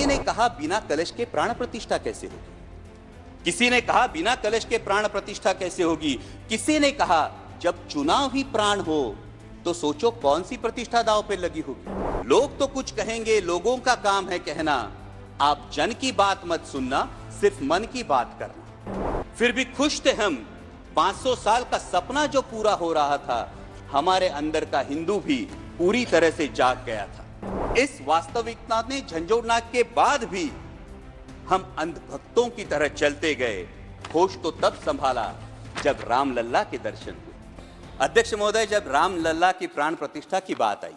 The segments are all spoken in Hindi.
किसी ने कहा बिना कलश के प्राण प्रतिष्ठा कैसे होगी? किसी ने कहा बिना कलश के प्राण प्रतिष्ठा कैसे होगी? किसी ने कहा जब चुनाव ही प्राण हो तो सोचो कौन सी प्रतिष्ठा दांव पे लगी होगी। लोग तो कुछ कहेंगे, लोगों का काम है कहना, आप जन की बात मत सुनना, सिर्फ मन की बात करना। फिर भी खुश थे हम, 500 साल का सपना जो पूरा हो रहा था, हमारे अंदर का हिंदू भी पूरी तरह से जाग गया था। इस वास्तविकता ने झंझोड़ना के बाद भी हम अंधभक्तों की तरह चलते गए। होश तो तब संभाला जब रामलल्ला के दर्शन हुए। अध्यक्ष महोदय, जब रामलल्ला की प्राण प्रतिष्ठा की बात आई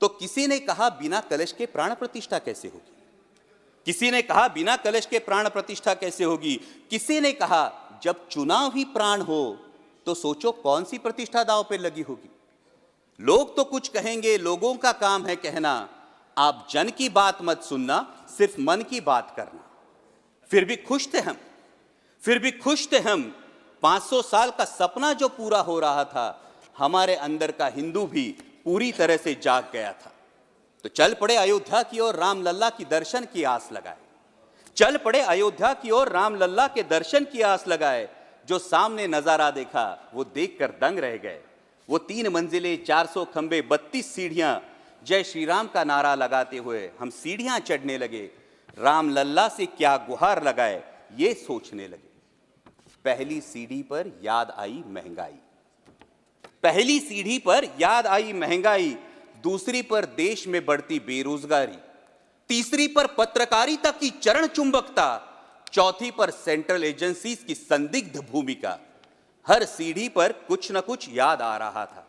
तो किसी ने कहा बिना कलश के प्राण प्रतिष्ठा कैसे होगी? किसी ने कहा बिना कलश के प्राण प्रतिष्ठा कैसे होगी? किसी ने कहा जब चुनाव ही प्राण हो तो सोचो कौन सी प्रतिष्ठा दांव पे लगी होगी। लोग तो कुछ कहेंगे, लोगों का काम है कहना, आप जन की बात मत सुनना, सिर्फ मन की बात करना। फिर भी खुश थे हम, 500 साल का सपना जो पूरा हो रहा था, हमारे अंदर का हिंदू भी पूरी तरह से जाग गया था। तो चल पड़े अयोध्या की ओर, रामलल्ला की दर्शन की आस लगाए। चल पड़े अयोध्या की ओर, रामलल्ला के दर्शन की आस लगाए। जो सामने नजारा देखा वो देखकर दंग रह गए। वो 3 मंजिलें, 400 खंबे, 32 सीढ़ियां, जय श्री राम का नारा लगाते हुए हम सीढ़ियां चढ़ने लगे। रामलल्ला से क्या गुहार लगाए ये सोचने लगे। पहली सीढ़ी पर याद आई महंगाई, पहली सीढ़ी पर याद आई महंगाई, दूसरी पर देश में बढ़ती बेरोजगारी, तीसरी पर पत्रकारिता की चरण चुंबकता, चौथी पर सेंट्रल एजेंसीज की संदिग्ध भूमिका। हर सीढ़ी पर कुछ न कुछ याद आ रहा था,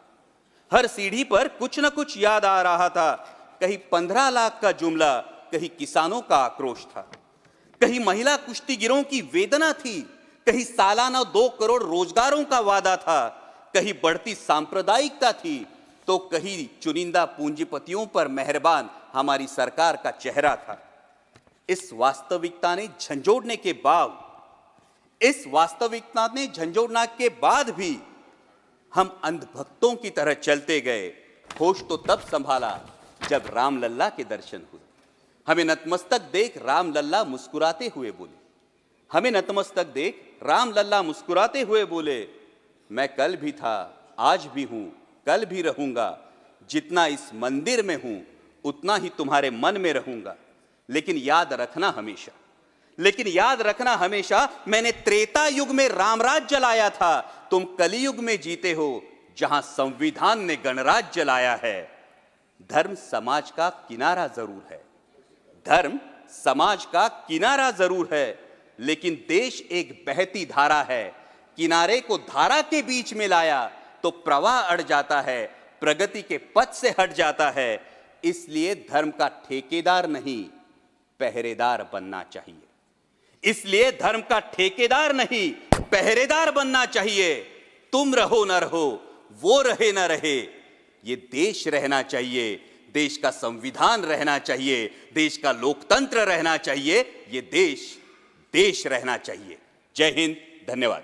हर सीढ़ी पर कुछ न कुछ याद आ रहा था। कहीं 15 लाख का जुमला, कहीं किसानों का आक्रोश था, कहीं महिला कुश्तीगिरों की वेदना थी, कहीं सालाना 2 करोड़ रोजगारों का वादा था, कहीं बढ़ती सांप्रदायिकता थी, तो कहीं चुनिंदा पूंजीपतियों पर मेहरबान हमारी सरकार का चेहरा था। इस वास्तविकता ने झंझोड़ने के बाद भी हम अंधभक्तों की तरह चलते गए। होश तो तब संभाला जब रामलल्ला के दर्शन हुए। हमें नतमस्तक देख रामलल्ला मुस्कुराते हुए बोले, हमें नतमस्तक देख रामलल्ला मुस्कुराते हुए बोले, मैं कल भी था, आज भी हूं, कल भी रहूंगा। जितना इस मंदिर में हूं उतना ही तुम्हारे मन में रहूंगा। लेकिन याद रखना हमेशा मैंने त्रेता युग में रामराज जलाया था, तुम कलियुग में जीते हो जहां संविधान ने गणराज जलाया है। धर्म समाज का किनारा जरूर है, धर्म समाज का किनारा जरूर है, लेकिन देश एक बहती धारा है। किनारे को धारा के बीच में लाया तो प्रवाह अड़ जाता है, प्रगति के पथ से हट जाता है। इसलिए धर्म का ठेकेदार नहीं, पहरेदार बनना चाहिए। इसलिए धर्म का ठेकेदार नहीं, पहरेदार बनना चाहिए। तुम रहो न रहो, वो रहे न रहे, ये देश रहना चाहिए, देश का संविधान रहना चाहिए, देश का लोकतंत्र रहना चाहिए, ये देश रहना चाहिए। जय हिंद, धन्यवाद।